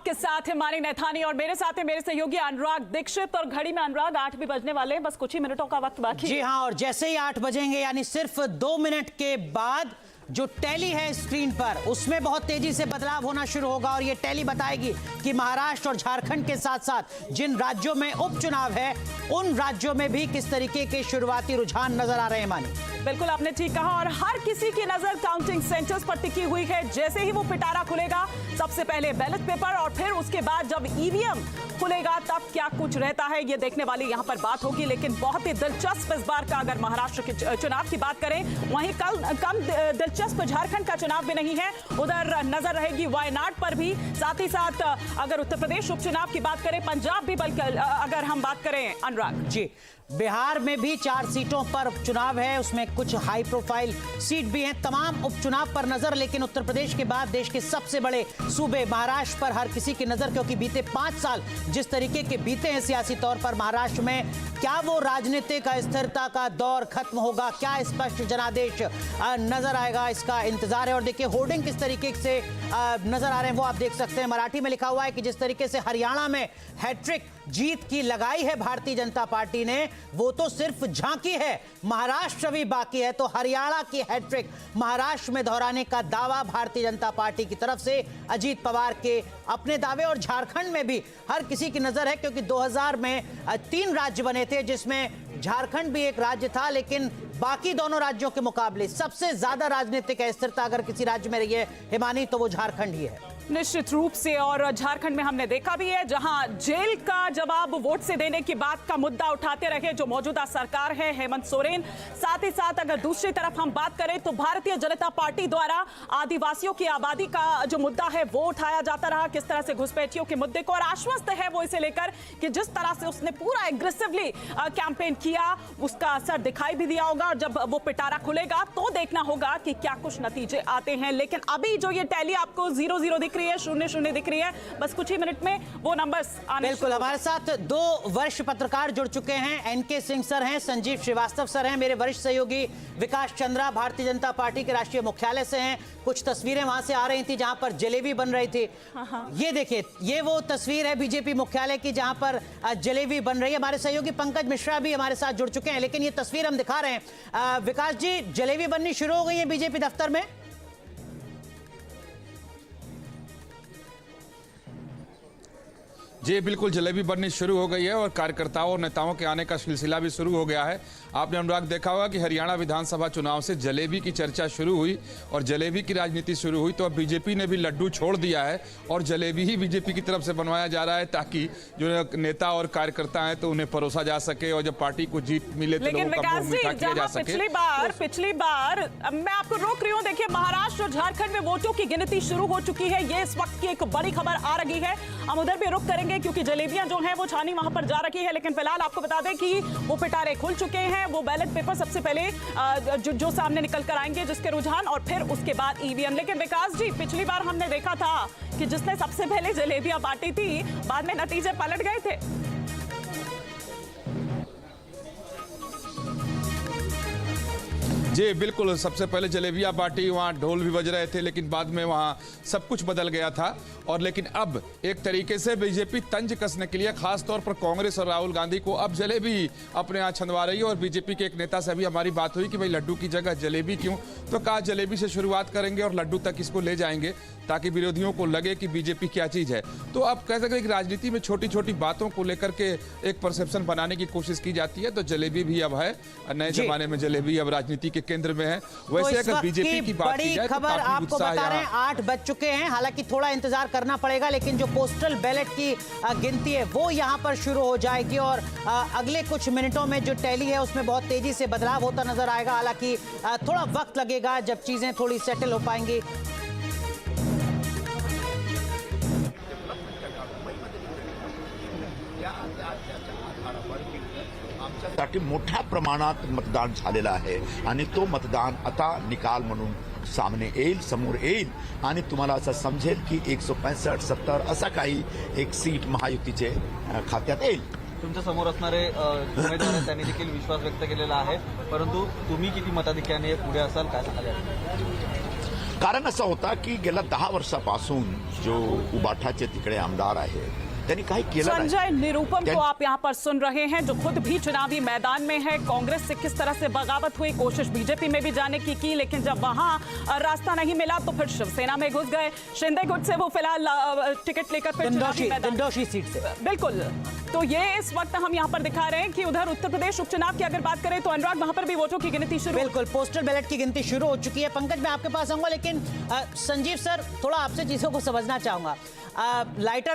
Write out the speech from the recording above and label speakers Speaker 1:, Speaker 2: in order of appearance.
Speaker 1: आपके साथ है मानी नैथानी और मेरे साथ है मेरे सहयोगी अनुराग दीक्षित। और घड़ी में अनुराग 8 भी बजने वाले हैं, बस कुछ ही मिनटों का वक्त बाकी।
Speaker 2: जी हाँ, और जैसे ही 8 बजेंगे यानी सिर्फ 2 मिनट के बाद जो टैली है स्क्रीन पर उसमें बहुत तेजी से बदलाव होना शुरू होगा और ये टैली बताएगी कि महाराष्ट्र और झारखंड के साथ साथ जिन राज्यों में उपचुनाव है उन राज्यों में भी किस तरीके के शुरुआती रुझान नजर आ रहे हैं। मानी
Speaker 1: बिल्कुल आपने ठीक कहा और हर किसी की नजर काउंटिंग सेंटर्स पर टिकी हुई है। जैसे ही वो पिटारा खुलेगा, सबसे पहले बैलेट पेपर और फिर उसके बाद जब ईवीएम खुलेगा तब क्या कुछ रहता है ये देखने वाली यहाँ पर बात होगी। लेकिन बहुत ही दिलचस्प इस बार का अगर महाराष्ट्र के चुनाव की बात करें, वहीं कम दिलचस्प झारखंड का चुनाव भी नहीं है, उधर नजर रहेगी वायनाड पर भी। साथ ही साथ अगर उत्तर प्रदेश उपचुनाव की बात करें, पंजाब भी, बल्कि अगर हम बात करें अनुराग
Speaker 2: जी, बिहार में भी 4 सीटों पर उपचुनाव है, उसमें कुछ हाई प्रोफाइल सीट भी हैं। तमाम उपचुनाव पर नजर, लेकिन उत्तर प्रदेश के बाद देश के सबसे बड़े सूबे महाराष्ट्र पर हर किसी की नजर, क्योंकि बीते 5 साल जिस तरीके के बीते हैं सियासी तौर पर महाराष्ट्र में, क्या वो राजनीतिक अस्थिरता का दौर खत्म होगा, क्या स्पष्ट जनादेश नजर आएगा, इसका इंतजार है। और देखिए होर्डिंग किस तरीके से नजर आ रहे हैं वो आप देख सकते हैं। मराठी में लिखा हुआ है कि जिस तरीके से हरियाणा में हैट्रिक जीत की लगाई है भारतीय जनता पार्टी ने, वो तो सिर्फ झांकी है, महाराष्ट्र भी बाकी है। तो हरियाणा की हैट्रिक महाराष्ट्र में दोहराने का दावा भारतीय जनता पार्टी की तरफ से, अजीत पवार के अपने दावे, और झारखंड में भी हर किसी की नजर है, क्योंकि 2000 में 3 राज्य बने थे जिसमें झारखंड भी एक राज्य था, लेकिन बाकी दोनों राज्यों के मुकाबले सबसे ज्यादा राजनीतिक अस्थिरता अगर किसी राज्य में रही है हिमानी, तो वो झारखंड ही है
Speaker 1: निश्चित रूप से। और झारखंड में हमने देखा भी है, जहां जेल का जवाब वोट से देने की बात का मुद्दा उठाते रहे जो मौजूदा सरकार है हेमंत सोरेन। साथ ही साथ अगर दूसरी तरफ हम बात करें तो भारतीय जनता पार्टी द्वारा आदिवासियों की आबादी का जो मुद्दा है वो उठाया जाता रहा, किस तरह से घुसपैठियों के मुद्दे को, और आश्वस्त है वो इसे लेकर कि जिस तरह से उसने पूरा एग्रेसिवली कैंपेन किया उसका असर दिखाई भी दिया होगा। और जब वो पिटारा खुलेगा तो देखना होगा कि क्या कुछ नतीजे आते हैं। लेकिन अभी जो ये टैली आपको 0-0 दिख रही है, 0-0 दिख रही है, बस कुछ ही मिनट में वो नंबर्स आने।
Speaker 2: बिल्कुल, हमारे साथ 2 वरिष्ठ पत्रकार जुड़ चुके हैं। एनके सिंह सर हैं, संजीव श्रीवास्तव सर हैं, मेरे वरिष्ठ सहयोगी विकास चंद्रा भारतीय जनता पार्टी के राष्ट्रीय मुख्यालय से हैं। कुछ तस्वीरें वहां से आ रही थी जहां पर जलेबी बन रही थी। ये देखिए, ये वो तस्वीर है बीजेपी मुख्यालय की जहां पर जलेबी बन रही है। हमारे सहयोगी पंकज मिश्रा भी हमारे साथ जुड़ चुके हैं, लेकिन ये तस्वीर हम दिखा रहे हैं। विकास जी, जलेबी बननी शुरू हो गई है बीजेपी दफ्तर में?
Speaker 3: जी बिल्कुल, जलेबी बननी शुरू हो गई है और कार्यकर्ताओं और नेताओं के आने का सिलसिला भी शुरू हो गया है। आपने अनुराग देखा होगा कि हरियाणा विधानसभा चुनाव से जलेबी की चर्चा शुरू हुई और जलेबी की राजनीति शुरू हुई, तो अब बीजेपी ने भी लड्डू छोड़ दिया है और जलेबी ही बीजेपी की तरफ से बनवाया जा रहा है, ताकि जो नेता और कार्यकर्ता हैं तो उन्हें परोसा जा सके और जब पार्टी को जीत मिले तो लोगों का मुंह मीठा किया जा सके।
Speaker 1: पिछली बार मैं आपको रोक रही हूँ, देखिए महाराष्ट्र और झारखंड में वोटों की गिनती शुरू हो चुकी है, ये इस वक्त की एक बड़ी खबर आ रही है। हम उधर भी रुक करेंगे क्योंकि जलेबियां जो हैं वो छानी वहां पर जा रखी है। लेकिन फिलहाल आपको बता दें कि वो पिटारे खुल चुके हैं, वो बैलेट पेपर सबसे पहले जो सामने निकल कर आएंगे जिसके रुझान, और फिर उसके बाद ईवीएम। लेकिन विकास जी, पिछली बार हमने देखा था कि जिसने सबसे पहले जलेबियां बांटी थी बाद में नतीजे पलट गए थे।
Speaker 3: जी बिल्कुल, सबसे पहले जलेबियां बांटी, वहाँ ढोल भी बज रहे थे, लेकिन बाद में वहाँ सब कुछ बदल गया था। और लेकिन अब एक तरीके से बीजेपी तंज कसने के लिए खास तौर पर कांग्रेस और राहुल गांधी को अब जलेबी अपने यहाँ छंदवा रही है। और बीजेपी के एक नेता से भी हमारी बात हुई कि भाई लड्डू की जगह जलेबी क्यों, तो कहा जलेबी से शुरुआत करेंगे और लड्डू तक इसको ले जाएंगे ताकि विरोधियों को लगे कि बीजेपी क्या चीज है। तो अब कह सकते हैं कि राजनीति में छोटी छोटी बातों को लेकर के एक परसेप्शन बनाने की कोशिश की जाती है, तो जलेबी भी अब है, नए जमाने में जलेबी अब राजनीति के केंद्र में है। वैसे अगर बीजेपी की बात की जाए तो
Speaker 2: खबर आपको बता रहे हैं, 8 बज चुके हैं, हालांकि थोड़ा इंतजार करना पड़ेगा, लेकिन जो पोस्टल बैलेट की गिनती है वो यहां पर शुरू हो जाएगी और अगले कुछ मिनटों में जो टैली है उसमें बहुत तेजी से बदलाव होता नजर आएगा। हालांकि थोड़ा वक्त लगेगा जब चीजें थोड़ी सेटल हो पाएंगी।
Speaker 4: साठी मोठ्या प्रमाणात मतदान झालेलं आहे आणि तो मतदान आता निकाल म्हणून सामने येईल, समोर येईल आणि तुम्हाला असं समजेल की 165-70 असा काही एक सीट महायुतीचे खात्यात येईल।
Speaker 5: तुमच्या समोर असणारे उमेदवार त्यांनी देखील विश्वास व्यक्त केलेला आहे, परंतु तुम्ही किती मताधिक्याने पुढे असाल काय सांगाल?
Speaker 4: कारण असं होता की गेल्या 10 वर्षापासून जो उबाठाचे तिकडे आमदार आहेत त्यांनी काही केलं नाही.
Speaker 1: संजय निरूपम को आप यहाँ पर सुन रहे हैं, जो खुद भी चुनावी मैदान में है। कांग्रेस से किस तरह से बगावत हुई, कोशिश बीजेपी में भी जाने की, लेकिन जब वहां रास्ता नहीं मिला तो फिर शिवसेना में घुस गए। शिंदे गुट से वो फिलहाल टिकट लेकर फिर चुनावी मैदान,
Speaker 2: दिंडोशी सीट से
Speaker 1: बिल्कुल। तो ये इस वक्त हम यहाँ पर दिखा रहे हैं कि उधर उत्तर प्रदेश उपचुनाव की अगर बात करें तो अनुराग वहां पर भी वोटों की गिनती शुरू।
Speaker 2: बिल्कुल, पोस्टल बैलेट की गिनती शुरू हो चुकी है। पंकज, मैं आपके पास आऊंगा, लेकिन संजीव सर, थोड़ा आपसे चीजों को समझना चाहूंगा। लाइटर